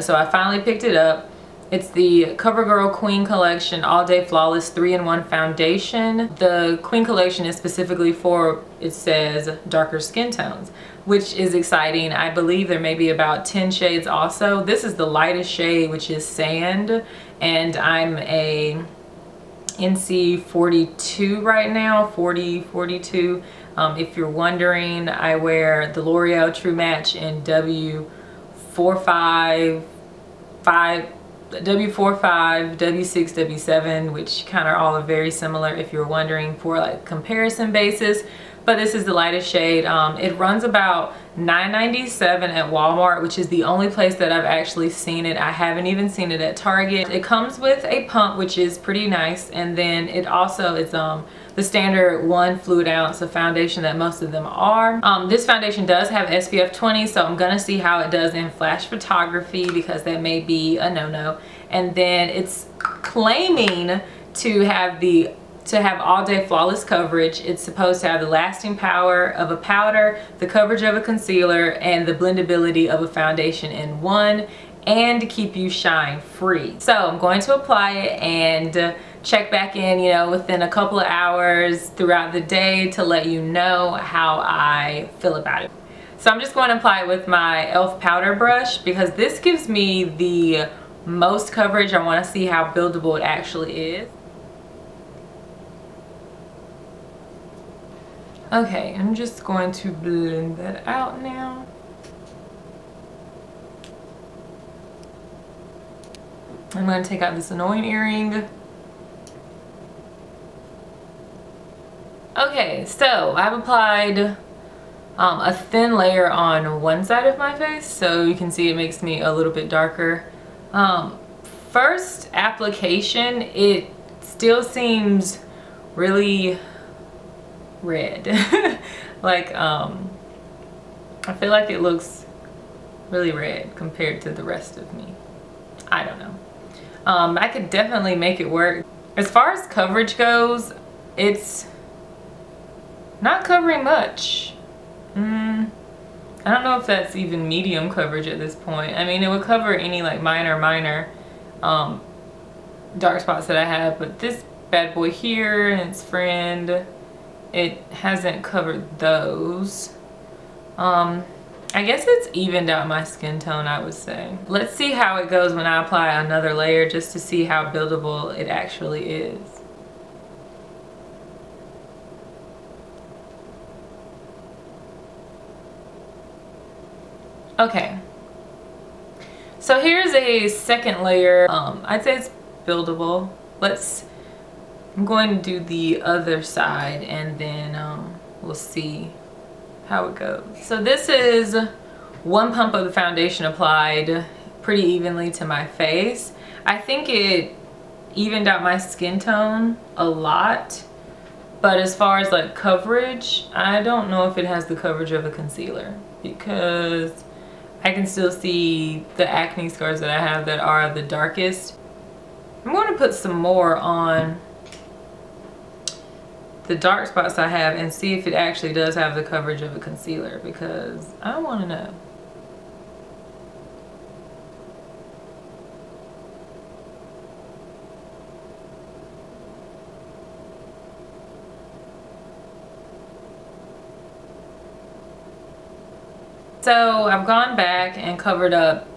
So I finally picked it up. It's the Covergirl Queen Collection All Day Flawless 3-in-1 Foundation. The Queen Collection is specifically for, it says, darker skin tones, which is exciting. I believe there may be about 10 shades also. This is the lightest shade, which is Sand, and I'm a NC 42 right now, 42. If you're wondering, I wear the L'Oreal True Match in W45, W6, W7, which kind of all are very similar if you're wondering for like comparison basis. But this is the lightest shade. It runs about $9.97 at Walmart, which is the only place that I've actually seen it. I haven't even seen it at Target. It comes with a pump, which is pretty nice, and then it also is the standard 1 fluid ounce of foundation that most of them are. This foundation does have SPF 20, so I'm gonna see how it does in flash photography because that may be a no-no. And then it's claiming to have all day flawless coverage. It's supposed to have the lasting power of a powder, the coverage of a concealer, and the blendability of a foundation in one, and to keep you shine free. So I'm going to apply it and check back in, you know, within a couple of hours throughout the day to let you know how I feel about it. So I'm just going to apply it with my e.l.f. powder brush because this gives me the most coverage. I want to see how buildable it actually is. Okay, I'm just going to blend that out now. I'm going to take out this annoying earring. Okay, so I've applied a thin layer on one side of my face, so you can see it makes me a little bit darker. First application, it still seems really red. Like I feel like it looks really red compared to the rest of me. I don't know. I could definitely make it work. As far as coverage goes, it's not covering much. I don't know if that's even medium coverage at this point. I mean, it would cover any like minor dark spots that I have, but this bad boy here and its friend, it hasn't covered those. I guess it's evened out my skin tone, I would say. Let's see how it goes when I apply another layer just to see how buildable it actually is. Okay, so here's a second layer. I'd say it's buildable. I'm going to do the other side and then we'll see how it goes. So this is one pump of the foundation applied pretty evenly to my face. I think it evened out my skin tone a lot, but as far as like coverage, I don't know if it has the coverage of a concealer because I can still see the acne scars that I have that are the darkest. I'm going to put some more on the dark spots I have and see if it actually does have the coverage of a concealer because I want to know. So I've gone back and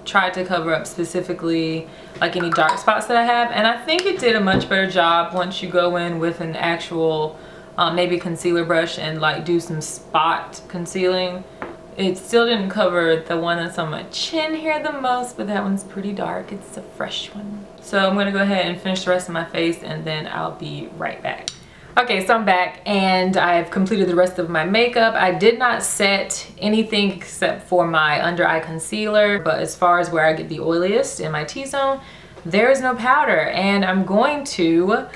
tried to cover up specifically like any dark spots that I have, and I think it did a much better job once you go in with an actual maybe concealer brush and like do some spot concealing. It still didn't cover the one that's on my chin here the most, but that one's pretty dark. It's a fresh one. So I'm gonna go ahead and finish the rest of my face and then I'll be right back. Okay, so I'm back and I've completed the rest of my makeup. I did not set anything except for my under eye concealer, but as far as where I get the oiliest in my T-zone, there is no powder, and I'm going to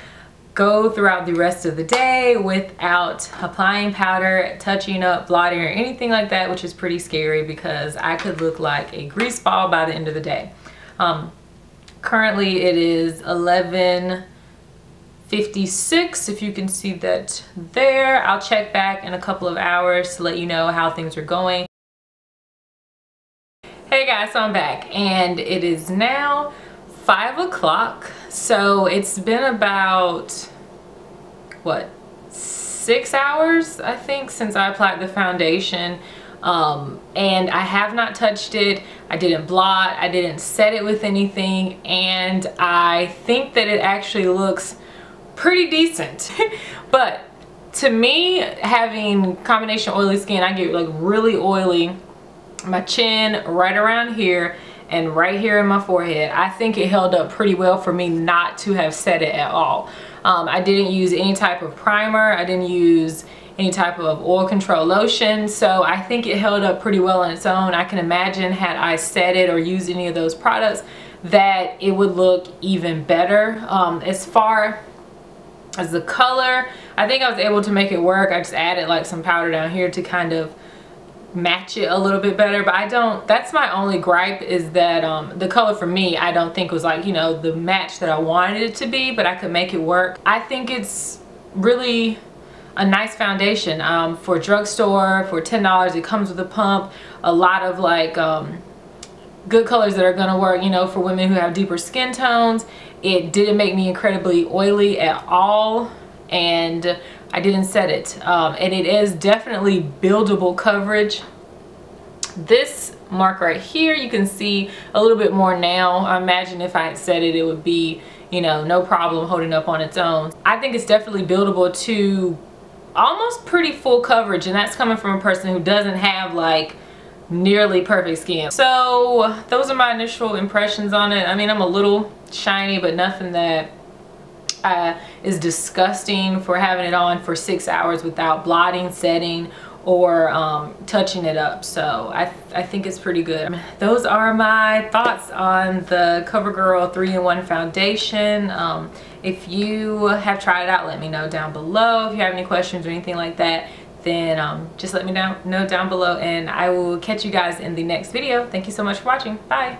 go throughout the rest of the day without applying powder, touching up, blotting, or anything like that, which is pretty scary because I could look like a grease ball by the end of the day. Currently it is 11:56, if you can see that there. I'll check back in a couple of hours to let you know how things are going. Hey guys, so I'm back and it is now 5 o'clock. So it's been about, what, 6 hours, I think, since I applied the foundation. And I have not touched it. I didn't blot, I didn't set it with anything, and I think that it actually looks pretty decent. But to me, having combination oily skin, I get like really oily. My chin right around here and right here in my forehead. I think it held up pretty well for me not to have set it at all. I didn't use any type of primer. I didn't use any type of oil control lotion, so I think it held up pretty well on its own. I can imagine had I set it or used any of those products that it would look even better. As far as the color, I think I was able to make it work. I just added like some powder down here to kind of match it a little bit better, but I don't, that's my only gripe, is that the color for me I don't think was like, you know, the match that I wanted it to be, but I could make it work. I think it's really a nice foundation for drugstore. For $10, it comes with a pump, a lot of like good colors that are gonna work, you know, for women who have deeper skin tones. It didn't make me incredibly oily at all, and I didn't set it, and it is definitely buildable coverage. This mark right here, you can see a little bit more now. I imagine if I had set it, it would be, you know, no problem holding up on its own. I think it's definitely buildable to almost pretty full coverage, and that's coming from a person who doesn't have like nearly perfect skin. So those are my initial impressions on it. I mean, I'm a little shiny, but nothing that is disgusting for having it on for 6 hours without blotting, setting, or touching it up. So I think it's pretty good. Those are my thoughts on the Covergirl 3-in-1 foundation. If you have tried it out, let me know down below. If you have any questions or anything like that, then just let me know down below, and I will catch you guys in the next video. Thank you so much for watching. Bye.